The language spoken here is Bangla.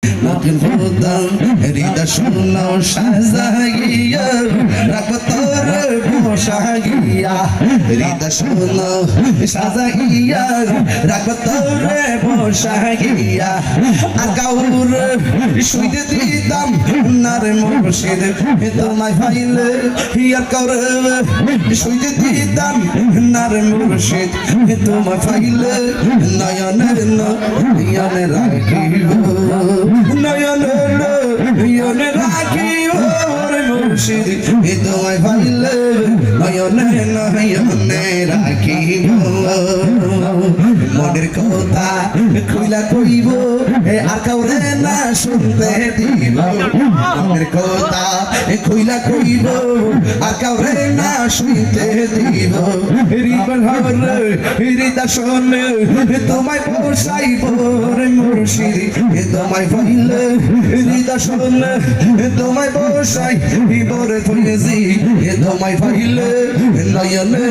মুখের বোতাম হৃদয় শূন্য সাজাইয়া রাখো তোর বসাইয়া হৃদয় শূন্য সাজাইয়া রাখো তোর বসাইয়া আকাউর শুইতে দিতাম নারে মুর্শিদ তোমায় পাইলে হিয়ার কর শুইতে দিতাম নারে মুর্শিদ তোমায় পাইলে নয়নের নয়নে রাখিব নয়নে রাখিব রে মুর্শিদ তোমায় পাইলে নয়নে রাখিব মনের কথা খুইলা কইব আর কাউরে না শুনতে দিব মনের কথা খুইলা কইব আর কাউরে না শুনতে দিব হৃদা শোন তোমায় পোষাইব রে মুর্শিদ তোমায় পাইলে হৃদা শোন তোমায় পোষাইব রে ফয়েজি তোমায় পাইলে নয়নে